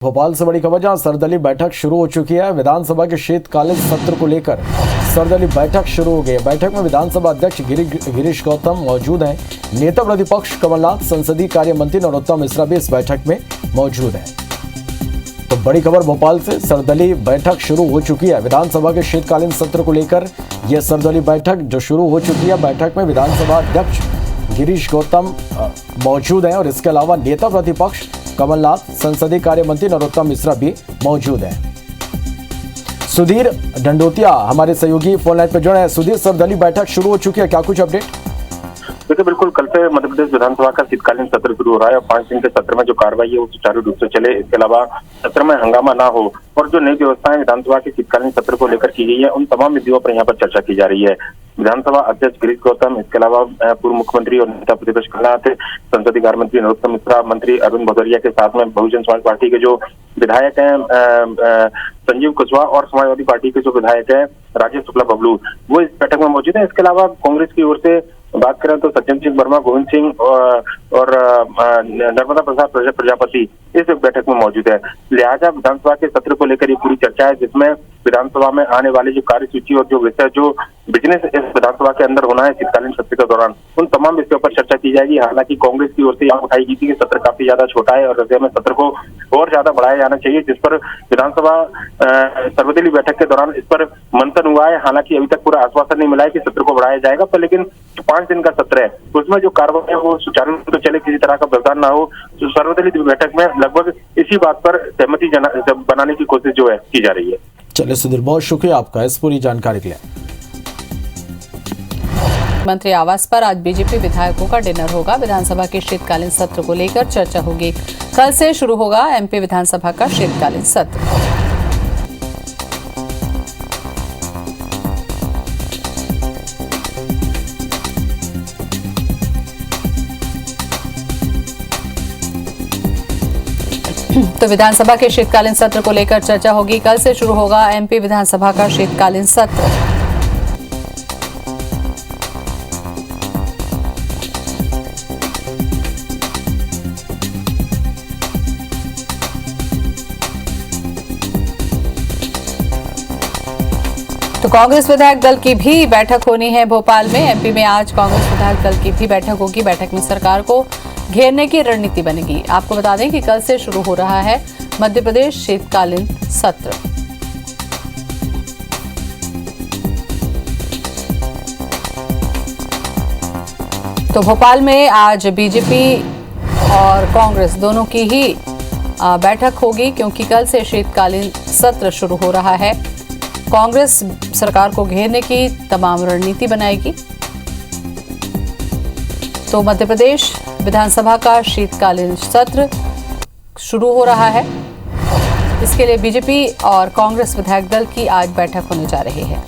भोपाल से बड़ी खबर, जहां सर्वदलीय बैठक शुरू हो चुकी है। विधानसभा के शीतकालीन सत्र को लेकर सर्वदलीय बैठक शुरू हो गई है। बैठक में विधानसभा अध्यक्ष गिरीश गौतम मौजूद हैं। नेता प्रतिपक्ष कमलनाथ, संसदीय कार्य मंत्री नरोत्तम मिश्रा भी इस बैठक में मौजूद हैं। तो बड़ी खबर भोपाल से, सर्वदलीय बैठक शुरू हो चुकी है। विधानसभा के शीतकालीन सत्र को लेकर यह सर्वदलीय बैठक जो शुरू हो चुकी है। बैठक में विधानसभा अध्यक्ष गिरीश गौतम मौजूद हैं और इसके अलावा नेता प्रतिपक्ष कमलनाथ, संसदीय कार्य मंत्री नरोत्तम मिश्रा भी मौजूद हैं। सुधीर डंडोतिया हमारे सहयोगी फोन लाइन पर जुड़े हैं। सुधीर, सर्वदलीय बैठक शुरू हो चुकी है, क्या कुछ अपडेट? देखिए, बिल्कुल कल से मध्य प्रदेश विधानसभा का शीतकालीन सत्र शुरू हो रहा है और 5 दिन के सत्र में जो कार्रवाई है वो सुचारू रूप से चले, इसके अलावा सत्र में हंगामा ना हो और जो नई व्यवस्थाएं विधानसभा के शीतकालीन सत्र को लेकर की गई है उन तमाम मुद्दों पर यहाँ पर चर्चा की जा रही है। विधानसभा अध्यक्ष गिरीश गौतम, इसके अलावा पूर्व मुख्यमंत्री और नेता प्रतिपक्ष कमलनाथ, संसदीय कार्य मंत्री नरोत्तम मिश्रा, मंत्री अरविंद भदौरिया के साथ में बहुजन समाज पार्टी के जो विधायक हैं संजीव कुशवाहा और समाजवादी पार्टी के जो विधायक हैं राजेश शुक्ला बबलू, वो इस बैठक में मौजूद है। इसके अलावा कांग्रेस की ओर से बात करें तो सज्जन सिंह वर्मा, गोविंद सिंह और नर्मदा प्रसाद प्रजापति इस बैठक में मौजूद है। लिहाजा विधानसभा के सत्र को लेकर ये पूरी चर्चा है, जिसमें विधानसभा में आने वाली जो कार्यसूची और जो विषय, जो बिजनेस इस विधानसभा के अंदर होना है शीतकालीन सत्र के दौरान, उन तमाम विषयों पर चर्चा की जाएगी। हालांकि कांग्रेस की ओर से यहाँ उठाई गई थी कि सत्र काफी ज्यादा छोटा है और ऐसे में सत्र को और ज्यादा बढ़ाया जाना चाहिए, जिस पर विधानसभा सर्वदलीय बैठक के दौरान इस पर मंथन हुआ है। हालांकि अभी तक पूरा आश्वासन नहीं मिला है कि सत्र को बढ़ाया जाएगा, पर लेकिन 5 दिन का सत्र है उसमें जो कार्रवाई है वो सुचारू रूप से चले, किसी तरह का व्यवधान ना हो। तो सर्वदलीय बैठक में लगभग इसी बात पर सहमति बनाने की कोशिश जो है की जा रही है। चलिए सुधीर, बहुत शुक्रिया आपका इस पूरी जानकारी के लिए। मंत्री आवास पर आज बीजेपी विधायकों का डिनर होगा। विधानसभा के शीतकालीन सत्र को लेकर चर्चा होगी। कल से शुरू होगा एमपी विधानसभा का शीतकालीन सत्र। तो विधानसभा के शीतकालीन सत्र को लेकर चर्चा होगी। कल से शुरू होगा एमपी विधानसभा का शीतकालीन सत्र। तो कांग्रेस विधायक दल की भी बैठक होनी है भोपाल में। एमपी में आज कांग्रेस विधायक दल की भी बैठक होगी। बैठक में सरकार को घेरने की रणनीति बनेगी। आपको बता दें कि कल से शुरू हो रहा है मध्य प्रदेश शीतकालीन सत्र। तो भोपाल में आज बीजेपी और कांग्रेस दोनों की ही बैठक होगी, क्योंकि कल से शीतकालीन सत्र शुरू हो रहा है। कांग्रेस सरकार को घेरने की तमाम रणनीति बनाएगी। तो मध्य प्रदेश विधानसभा का शीतकालीन सत्र शुरू हो रहा है। इसके लिए बीजेपी और कांग्रेस विधायक दल की आज बैठक होने जा रही है।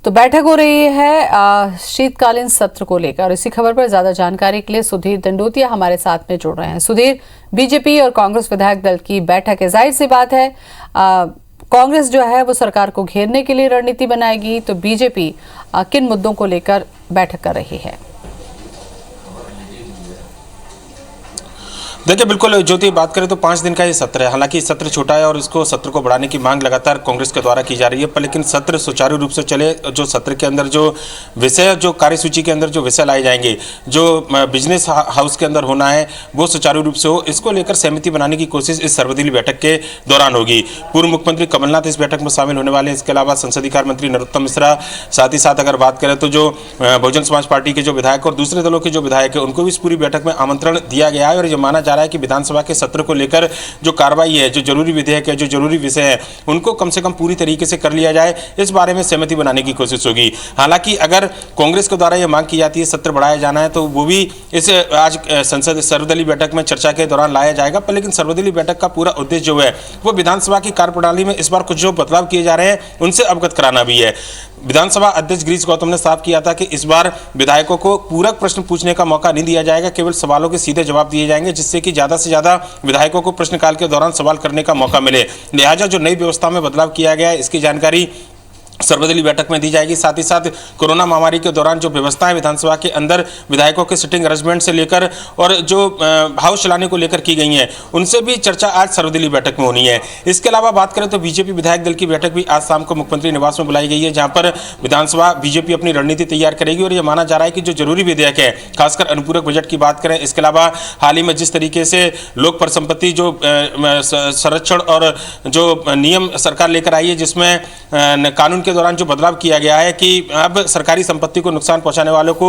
तो बैठक हो रही है शीतकालीन सत्र को लेकर। इसी खबर पर ज्यादा जानकारी के लिए सुधीर डंडोतिया हमारे साथ में जुड़ रहे हैं। सुधीर, बीजेपी और कांग्रेस विधायक दल की बैठक है, जाहिर सी बात है कांग्रेस जो है वो सरकार को घेरने के लिए रणनीति बनाएगी। तो बीजेपी किन मुद्दों को लेकर बैठक कर रही है? देखिए, बिल्कुल ज्योति, बात करें तो 5 दिन का ये सत्र है। हालांकि सत्र छोटा है और इसको सत्र को बढ़ाने की मांग लगातार कांग्रेस के द्वारा की जा रही है, पर लेकिन सत्र सुचारू रूप से चले। जो सत्र के अंदर जो विषय, जो कार्यसूची के अंदर जो विषय लाए जाएंगे, जो बिजनेस हाउस के अंदर होना है वो सुचारू रूप से हो, इसको लेकर सहमति बनाने की कोशिश इस सर्वदलीय बैठक के दौरान होगी। पूर्व मुख्यमंत्री कमलनाथ इस बैठक में शामिल होने वाले हैं। इसके अलावा संसदीय कार्य मंत्री नरोत्तम मिश्रा, साथ ही साथ अगर बात करें तो जो बहुजन समाज पार्टी के जो विधायक और दूसरे दलों के जो विधायक है उनको भी इस पूरी बैठक में आमंत्रण दिया गया है। और ये माना जा रहा है कि विधानसभा के सत्र को लेकर जो कार्रवाई है, जो जरूरी विधेयक है, जो जरूरी विषय है, उनको कम से कम पूरी तरीके से कर लिया जाए, इस बारे में सहमति बनाने की कोशिश होगी। हालांकि अगर कांग्रेस के द्वारा यह मांग की जाती है सत्र बढ़ाया जाना है, तो वो भी इस आज संसद सर्वदलीय बैठक में चर्चा के दौरान लाया जाएगा। पर लेकिन सर्वदलीय बैठक का पूरा उद्देश्य जो है वो विधानसभा की कार्यप्रणाली में इस बार कुछ जो बदलाव किए जा रहे हैं उनसे अवगत कराना भी है। विधानसभा अध्यक्ष गिरीश गौतम ने साफ किया था कि इस बार विधायकों को पूरक प्रश्न पूछने का मौका नहीं दिया जाएगा, केवल सवालों के सीधे जवाब दिए जाएंगे, जिससे कि ज्यादा से ज्यादा विधायकों को प्रश्नकाल के दौरान सवाल करने का मौका मिले। लिहाजा जो नई व्यवस्था में बदलाव किया गया है, इसकी जानकारी सर्वदलीय बैठक में दी जाएगी। साथ ही साथ कोरोना महामारी के दौरान जो व्यवस्थाएं विधानसभा के अंदर विधायकों के सिटिंग अरेंजमेंट से लेकर और जो हाउस चलाने को लेकर की गई हैं, उनसे भी चर्चा आज सर्वदलीय बैठक में होनी है। इसके अलावा बात करें तो बीजेपी विधायक दल की बैठक भी आज शाम को मुख्यमंत्री निवास में बुलाई गई है, जहां पर विधानसभा बीजेपी अपनी रणनीति तैयार करेगी। और यह माना जा रहा है कि जो जरूरी विधेयक है, खासकर अनुपूरक बजट की बात करें, इसके अलावा हाल ही में जिस तरीके से लोक परिसंपत्ति जो संरक्षण और जो नियम सरकार लेकर आई है, जिसमें कानून के दौरान जो बदलाव किया गया है कि अब सरकारी संपत्ति को नुकसान पहुंचाने वालों को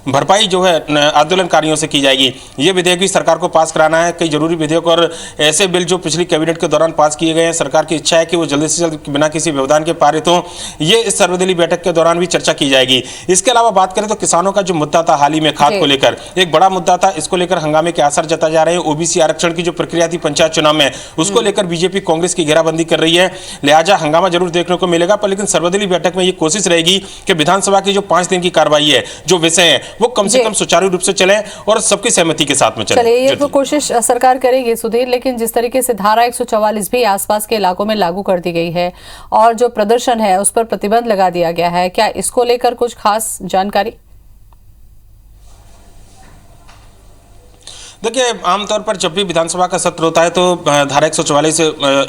भरपाई जो है आंदोलनकारियों से की जाएगी। ये विधेयक भी सरकार को पास कराना है। कई जरूरी विधेयक और ऐसे बिल जो पिछली कैबिनेट के दौरान पास किए गए हैं, सरकार की इच्छा है कि वो जल्दी से जल्द बिना किसी व्यवधान के पारित हो। ये इस सर्वदलीय बैठक के दौरान भी चर्चा की जाएगी। इसके अलावा बात करें तो किसानों का जो मुद्दा था हाल ही में खाद को लेकर, एक बड़ा मुद्दा था, इसको लेकर हंगामे के आसार जताए जा रहे हैं। ओबीसी आरक्षण की जो प्रक्रिया थी पंचायत चुनाव में, उसको लेकर बीजेपी कांग्रेस की घेराबंदी कर रही है। लिहाजा हंगामा जरूर देखने को मिलेगा, पर लेकिन सर्वदलीय बैठक में ये कोशिश रहेगी कि विधानसभा की जो 5 दिन की कार्रवाई है, जो विषय है, वो कम से कम सुचारू रूप से चले और सबकी सहमति के साथ में चले। चलिए, ये तो कोशिश सरकार करेगी सुधीर, लेकिन जिस तरीके से धारा 144 भी आसपास के इलाकों में लागू कर दी गई है और जो प्रदर्शन है उस पर प्रतिबंध लगा दिया गया है, क्या इसको लेकर कुछ खास जानकारी? देखिए, आमतौर पर जब भी विधानसभा का सत्र होता है तो धारा 144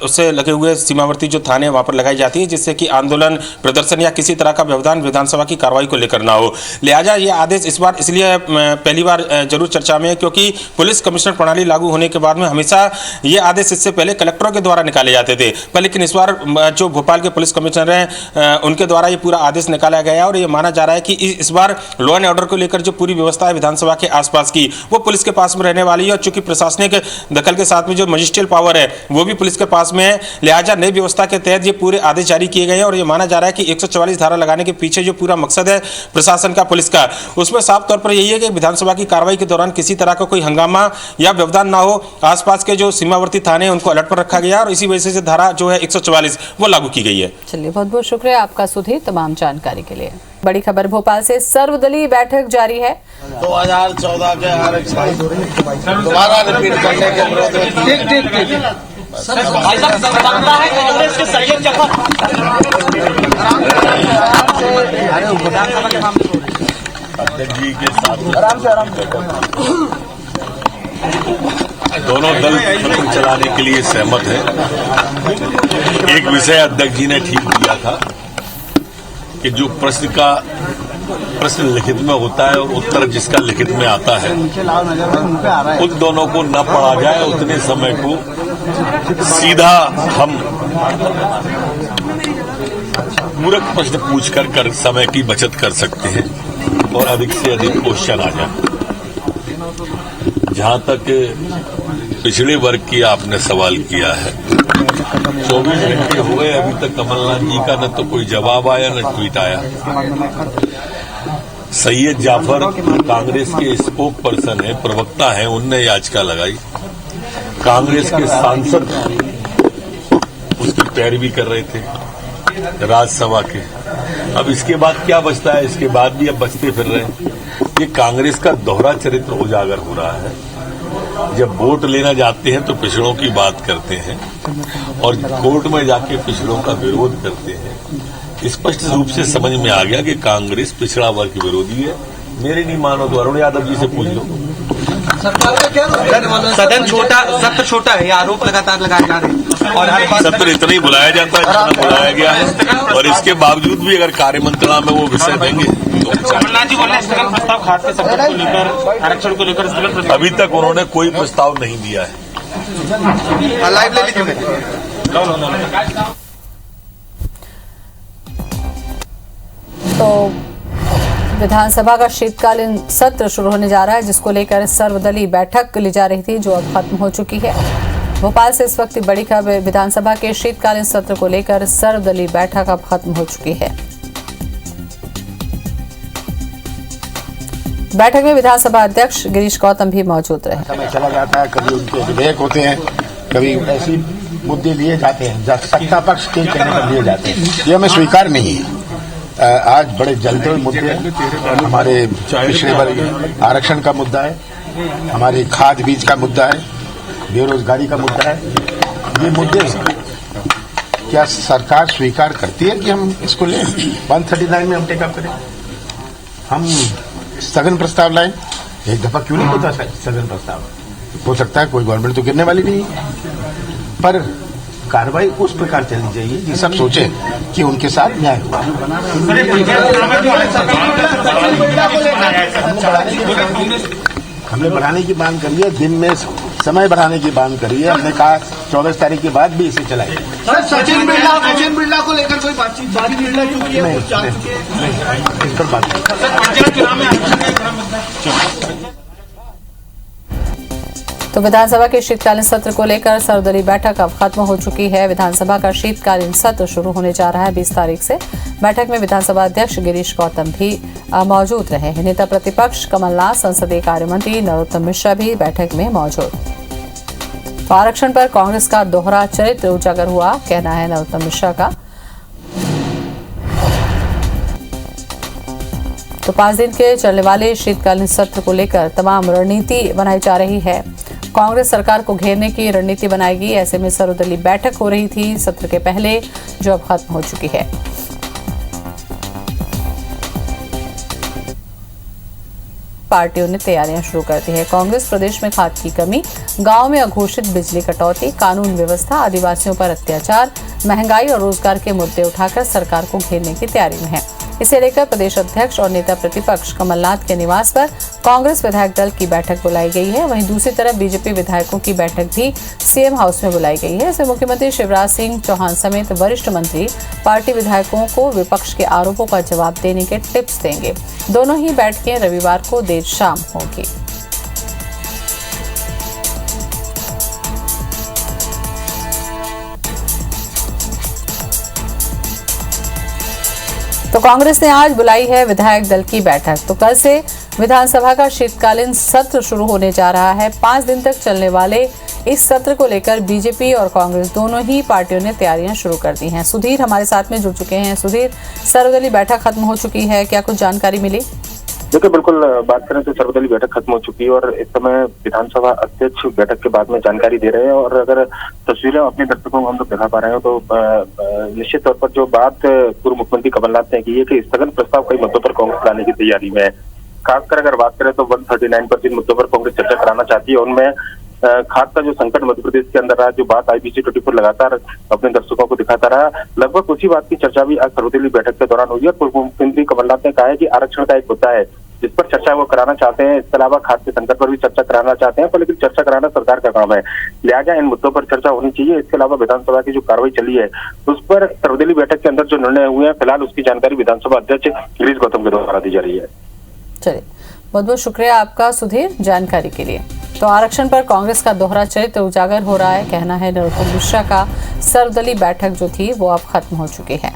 उससे लगे हुए सीमावर्ती जो थाने वहां पर लगाई जाती है, जिससे कि आंदोलन, प्रदर्शन या किसी तरह का व्यवधान विधानसभा की कार्रवाई को लेकर ना हो। लिहाजा ये आदेश इस बार इसलिए पहली बार जरूर चर्चा में है क्योंकि पुलिस कमिश्नर प्रणाली लागू होने के बाद में हमेशा ये आदेश इससे पहले कलेक्टरों के द्वारा निकाले जाते थे, पर लेकिन इस बार जो भोपाल के पुलिस कमिश्नर हैं उनके द्वारा ये पूरा आदेश निकाला गया है। और ये माना जा रहा है कि इस बार लॉ एंड ऑर्डर को लेकर जो पूरी व्यवस्था है विधानसभा के आसपास की, वो पुलिस के पास में रहने वाली है। और चूंकि प्रशासनिक दखल के साथ में जो मजिस्ट्रियल पावर है वो भी पुलिस के पास में है, लिहाजा नई व्यवस्था के तहत ये पूरे आदेश जारी किए गए हैं। और ये माना जा रहा है कि 144 धारा लगाने के पीछे जो पूरा मकसद है प्रशासन का, पुलिस का, उसमें साफ तौर पर यही है कि विधानसभा की कार्रवाई के दौरान किसी तरह का कोई हंगामा या व्यवधान ना हो। आसपास के जो सीमावर्ती थाने हैं उनको अलर्ट पर रखा गया और इसी वजह से धारा जो है 144 वो लागू की गई है। चलिए, बहुत बहुत शुक्रिया आपका सुधीर तमाम जानकारी के लिए। बड़ी खबर भोपाल से, सर्वदलीय बैठक जारी है। 2014 के आरक्षण दोबारा रिपीट करने के विरोध में ठीक अध्यक्ष जी के साथ दोनों दल सत्र चलाने के लिए सहमत है। एक विषय अध्यक्ष जी ने ठीक दिया था कि जो प्रश्न लिखित में होता है और उत्तर जिसका लिखित में आता है, उन दोनों को न पढ़ा जाए, उतने समय को सीधा हम पूरक प्रश्न पूछकर समय की बचत कर सकते हैं और अधिक से अधिक क्वेश्चन आ जाए। जहां तक पिछड़े वर्ग की आपने सवाल किया है, 24 घंटे हो गए अभी तक कमलनाथ जी का न तो कोई जवाब आया न ट्वीट आया। सैयद जाफर कांग्रेस के स्पोक पर्सन है, प्रवक्ता है, उनने याचिका लगाई। कांग्रेस के सांसद उसकी पैरवी कर रहे थे राज्यसभा के। अब इसके बाद क्या बचता है? इसके बाद भी अब बचते फिर रहे हैं। ये कांग्रेस का दोहरा चरित्र उजागर हो रहा है। जब वोट लेना जाते हैं तो पिछड़ों की बात करते हैं और कोर्ट में जाके पिछड़ों का विरोध करते हैं। स्पष्ट रूप से समझ में आ गया कि कांग्रेस पिछड़ा वर्ग विरोधी है। मेरे नहीं मानो तो अरुण यादव जी से पूछ लो। सदन छोटा, सत्र छोटा है, आरोप लगातार लगाए जा रहे हैं और हर बार सत्र इतना ही बुलाया जाता है जितना बुलाया गया है और इसके बावजूद भी अगर कार्य मंत्रणा में वो विषय देंगे तो कमलनाथ जी बोले स्थगन प्रस्ताव खाद के सत्र को लेकर, आरक्षण को लेकर स्थगन प्रस्ताव अभी तक उन्होंने कोई प्रस्ताव नहीं दिया है। लाइव ले लीजिए। तो विधानसभा का शीतकालीन सत्र शुरू होने जा रहा है, जिसको लेकर सर्वदलीय बैठक ली जा रही थी, जो अब खत्म हो चुकी है। भोपाल से इस वक्त बड़ी खबर, विधानसभा के शीतकालीन सत्र को लेकर सर्वदलीय बैठक अब खत्म हो चुकी है। बैठक में विधानसभा अध्यक्ष गिरीश गौतम भी मौजूद रहे। समय चला जाता है, कभी उनके विधेयक होते हैं, कभी ऐसी मुद्दे लिए जाते हैं जब सत्ता पक्ष के कहने पर लिए जाते हैं, ये हमें स्वीकार नहीं है। आज बड़े जलते हुए मुद्दे हैं। हमारे पिछड़े वर्ग आरक्षण का मुद्दा है, हमारे खाद बीज का मुद्दा है, बेरोजगारी का मुद्दा है। ये मुद्दे क्या सरकार स्वीकार करती है कि हम इसको लें? 139 में हम टेकअप करें, हम स्थगन प्रस्ताव लाएं। एक दफा क्यों नहीं होता स्थगन प्रस्ताव? हो सकता है कोई गवर्नमेंट तो गिरने वाली नहीं, पर कार्रवाई उस प्रकार चलनी चाहिए कि सब सोचे कि उनके साथ न्याय हुआ। हमने बढ़ाने की मांग करी है, दिन में समय बढ़ाने की मांग करी है। हमने कहा 24 तारीख के बाद भी इसे चलाएंगे। सर, सचिन बिरला को लेकर कोई बातचीत नहीं, इस पर बात तो विधानसभा के शीतकालीन सत्र को लेकर सर्वदलीय बैठक अब खत्म हो चुकी है। विधानसभा का शीतकालीन सत्र शुरू होने जा रहा है 20 तारीख से। बैठक में विधानसभा अध्यक्ष गिरीश गौतम भी मौजूद रहे हैं। नेता प्रतिपक्ष कमलनाथ, संसदीय कार्य मंत्री नरोत्तम मिश्रा भी बैठक में मौजूद। तो आरक्षण पर कांग्रेस का दोहरा चरित्र उजागर हुआ, कहना है नरोत्तम मिश्रा का। तो 5 दिन के चलने वाले शीतकालीन सत्र को लेकर तमाम रणनीति बनाई जा रही है। कांग्रेस सरकार को घेरने की रणनीति बनाएगी। ऐसे में सर्वदलीय बैठक हो रही थी सत्र के पहले, जो अब खत्म हो चुकी है। पार्टियों ने तैयारियां शुरू कर दी है। कांग्रेस प्रदेश में खाद की कमी, गांव में अघोषित बिजली कटौती, कानून व्यवस्था, आदिवासियों पर अत्याचार, महंगाई और रोजगार के मुद्दे उठाकर सरकार को घेरने की तैयारी में है। इसे लेकर प्रदेश अध्यक्ष और नेता प्रतिपक्ष कमलनाथ के निवास पर कांग्रेस विधायक दल की बैठक बुलाई गई है। वहीं दूसरी तरफ बीजेपी विधायकों की बैठक भी सीएम हाउस में बुलाई गई है। इसमें मुख्यमंत्री शिवराज सिंह चौहान समेत वरिष्ठ मंत्री पार्टी विधायकों को विपक्ष के आरोपों का जवाब देने के टिप्स देंगे। दोनों ही बैठकें रविवार को देर शाम होगी। तो कांग्रेस ने आज बुलाई है विधायक दल की बैठक। तो कल से विधानसभा का शीतकालीन सत्र शुरू होने जा रहा है। 5 दिन तक चलने वाले इस सत्र को लेकर बीजेपी और कांग्रेस दोनों ही पार्टियों ने तैयारियां शुरू कर दी हैं। सुधीर हमारे साथ में जुड़ चुके हैं। सुधीर, सर्वदलीय बैठक खत्म हो चुकी है, क्या कुछ जानकारी मिली? देखिए, बिल्कुल बात करें तो सर्वदलीय बैठक खत्म हो चुकी है और इस समय विधानसभा अध्यक्ष बैठक के बाद में जानकारी दे रहे हैं। और अगर तस्वीरें अपने दर्शकों को हम लोग दिखा पा रहे हो तो निश्चित तौर पर जो बात पूर्व मुख्यमंत्री कमलनाथ ने की है कि स्थगन प्रस्ताव कई मुद्दों पर कांग्रेस लाने की तैयारी में है। खासकर अगर बात करें तो 139 पर जिन मुद्दों पर कांग्रेस चर्चा कराना चाहती है उनमें खाद का जो संकट मध्य प्रदेश के अंदर रहा, जो बात IBC 24 लगातार अपने दर्शकों को दिखाता रहा, लगभग उसी बात की चर्चा भी आज सर्वदलीय बैठक के दौरान हुई है। पूर्व मुख्यमंत्री कमलनाथ ने कहा है कि आरक्षण का एक मुद्दा है जिस पर चर्चा वो कराना चाहते हैं। इसके अलावा खाद के संकट पर भी चर्चा कराना चाहते हैं, पर लेकिन चर्चा कराना सरकार का काम है, लिहाजा इन मुद्दों पर चर्चा होनी चाहिए। इसके अलावा विधानसभा की जो कार्रवाई चली है उस पर सर्वदलीय बैठक के अंदर जो निर्णय हुए हैं, फिलहाल उसकी जानकारी विधानसभा अध्यक्ष गिरीश गौतम के द्वारा दी जा रही है। चलिए, बहुत बहुत शुक्रिया आपका सुधीर जानकारी के लिए। तो आरक्षण पर कांग्रेस का दोहरा चरित्र उजागर हो रहा है, कहना है नरोत्तम मिश्रा का। सर्वदलीय बैठक जो थी वो अब खत्म हो चुकी है।